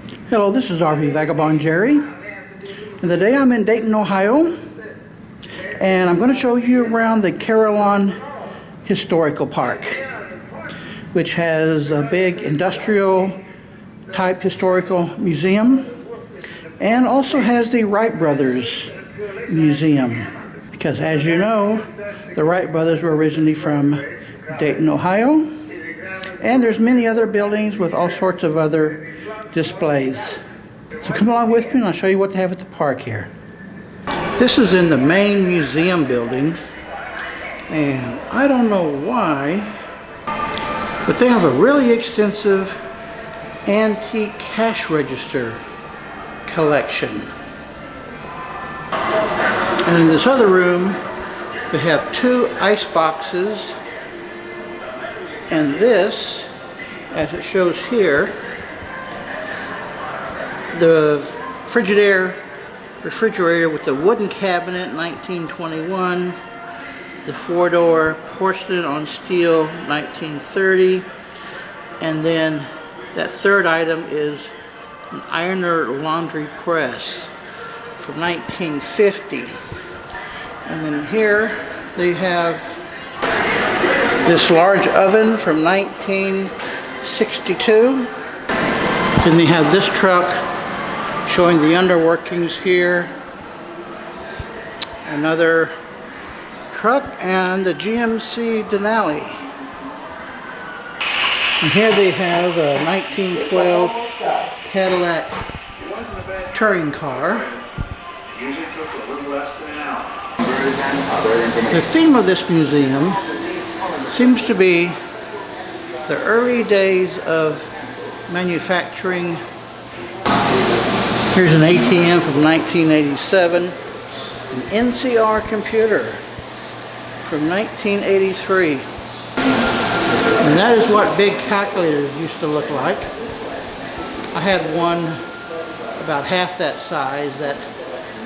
Hello, this is RV Vagabond Jerry, and today I'm in Dayton, Ohio, and I'm going to show you around the Carillon Historical Park, which has a big industrial type historical museum, and also has the Wright Brothers Museum, because as you know, the Wright Brothers were originally from Dayton, Ohio, and there's many other buildings with all sorts of other displays. So come along with me and I'll show you what they have at the park here. This is in the main museum building, and I don't know why, but they have a really extensive antique cash register collection. And in this other room, they have 2 ice boxes, and this, as it shows here, the refrigerator with the wooden cabinet, 1921, the 4-door porcelain on steel, 1930, and then that third item is an ironer laundry press from 1950. And then here they have this large oven from 1962. Then they have this truck showing the underworkings here. Another truck and the GMC Denali. And here they have a 1912 Cadillac touring car. The theme of this museum seems to be the early days of manufacturing. Here's an ATM from 1987, an NCR computer from 1983. And that is what big calculators used to look like. I had one about half that size that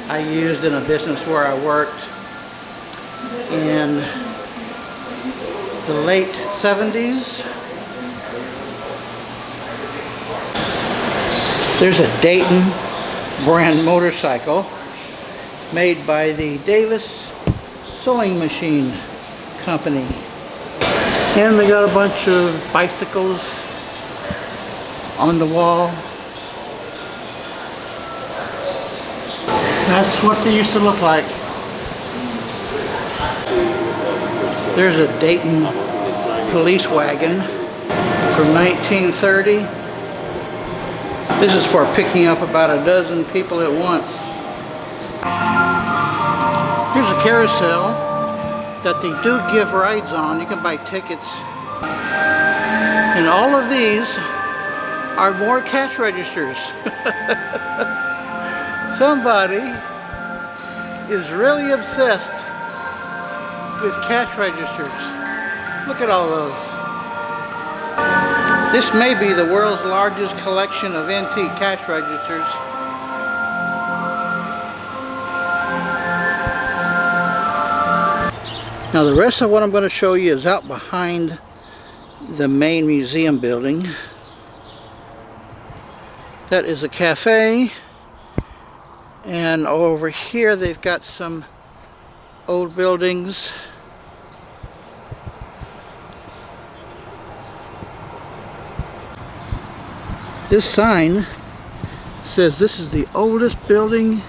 I used in a business where I worked in the late 70s. There's a Dayton brand motorcycle made by the Davis Sewing Machine Company. And they got a bunch of bicycles on the wall. That's what they used to look like. There's a Dayton police wagon from 1930. This is for picking up about a dozen people at once. Here's a carousel that they do give rides on. You can buy tickets. And all of these are more cash registers. Somebody is really obsessed with cash registers. Look at all those. This may be the world's largest collection of antique cash registers. Now the rest of what I'm going to show you is out behind the main museum building. That is a cafe. And over here they've got some old buildings. This sign says this is the oldest building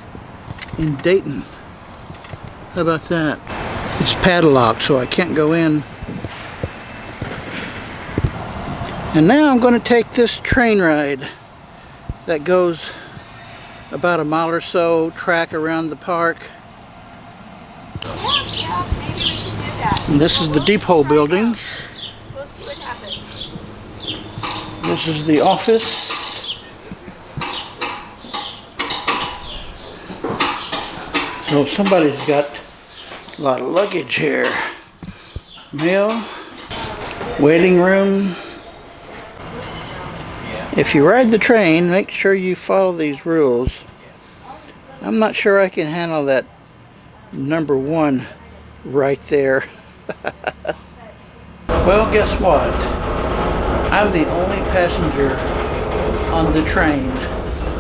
in Dayton. How about that? It's padlocked, so I can't go in. And now I'm going to take this train ride that goes about a mile or so track around the park. Yeah, maybe we should do that. And this is the depot building. We'll see what happens. This is the office. So somebody's got a lot of luggage here. Mail, waiting room. If you ride the train, make sure you follow these rules. I'm not sure I can handle that number 1 right there. Well, guess what? I'm the only passenger on the train.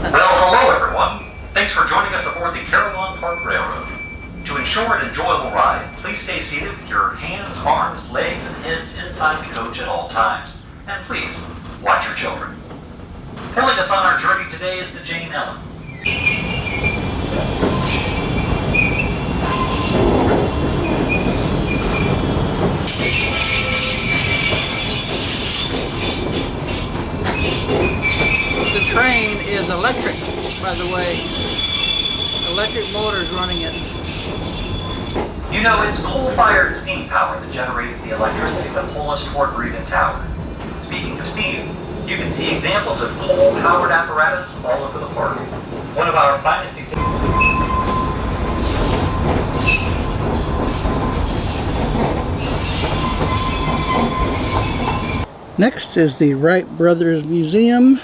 Well, hello everyone. Thanks for joining us aboard the Carillon Park Railroad. To ensure an enjoyable ride, please stay seated with your hands, arms, legs, and heads inside the coach at all times. And please, watch your children. Pulling us on our journey today is the Jane Ellen. The train is electric, by the way. Electric motors running it. You know, it's coal-fired steam power that generates the electricity that pulls us toward Breeden Tower. Speaking of steam, you can see examples of coal-powered apparatus all over the park. One of our finest examples. Next is the Wright Brothers Museum.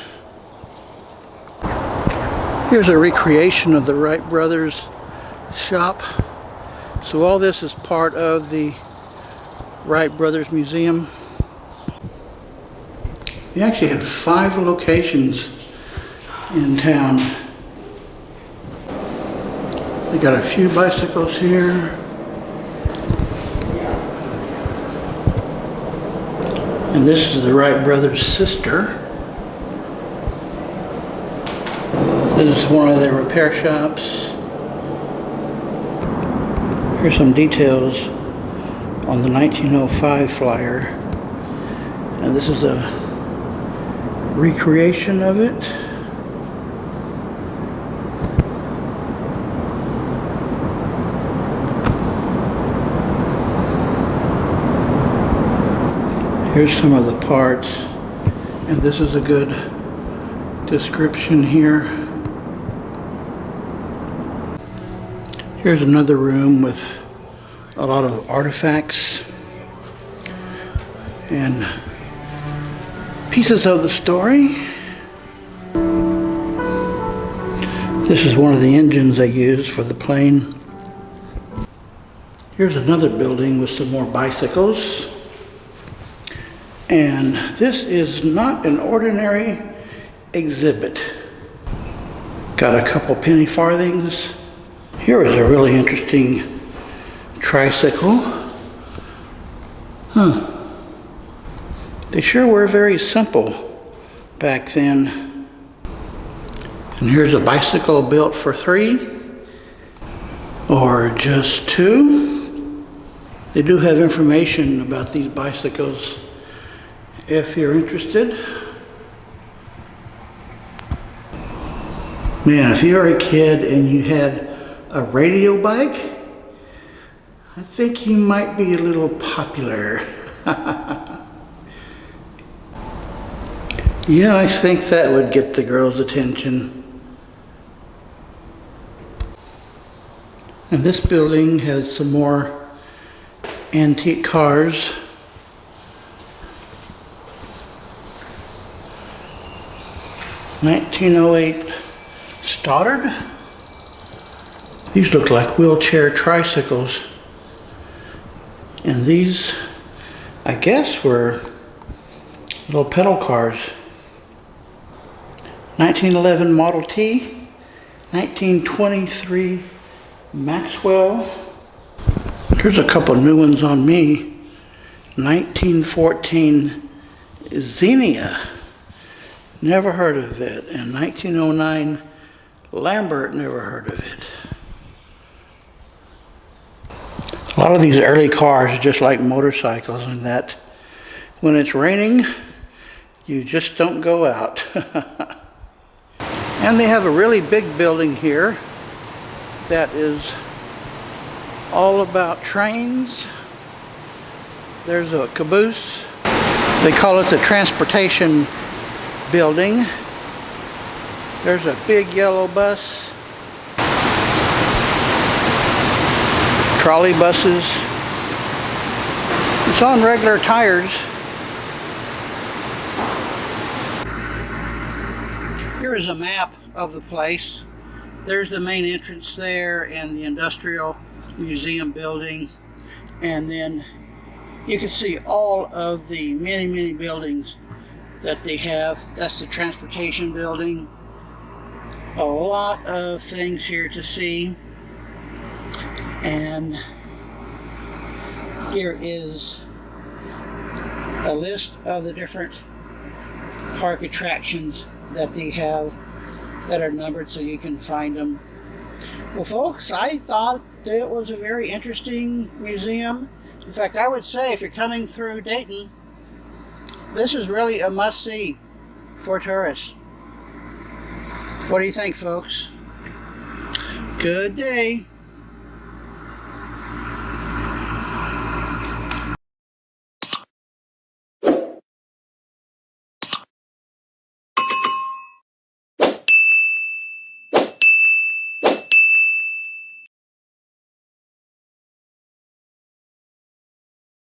Here's a recreation of the Wright Brothers shop. So all this is part of the Wright Brothers Museum. They actually had 5 locations in town. They got a few bicycles here. And this is the Wright Brothers' sister. This is one of their repair shops. Here's some details on the 1905 flyer. And this is a recreation of it. Here's some of the parts, and this is a good description here. Here's another room with a lot of artifacts and pieces of the story. This is one of the engines they use for the plane. Here's another building with some more bicycles. And this is not an ordinary exhibit. Got a couple penny farthings. Here is a really interesting tricycle. They sure were very simple back then. And here's a bicycle built for 3 or just 2. They do have information about these bicycles if you're interested. Man, if you were a kid and you had a radio bike, I think you might be a little popular. Yeah, I think that would get the girls' attention. And this building has some more antique cars. '08 Stoddard. These look like wheelchair tricycles. And these, I guess, were little pedal cars. 1911 Model T, 1923 Maxwell. Here's a couple new ones on me. 1914 Xenia. Never heard of it. And 1909 Lambert, never heard of it. A lot of these early cars are just like motorcycles in that when it's raining, you just don't go out. And they have a really big building here that is all about trains. There's a caboose. They call it the transportation building. There's a big yellow bus. Trolley buses. It's on regular tires. Here is a map of the place. There's the main entrance there and the Industrial Museum building. And then you can see all of the many buildings that they have. That's the transportation building. a lot of things here to see. And here is a list of the different park attractions that they have that are numbered so you can find them. Well, folks, I thought it was a very interesting museum. In fact, I would say if you're coming through Dayton, this is really a must-see for tourists. What do you think, folks? Good day.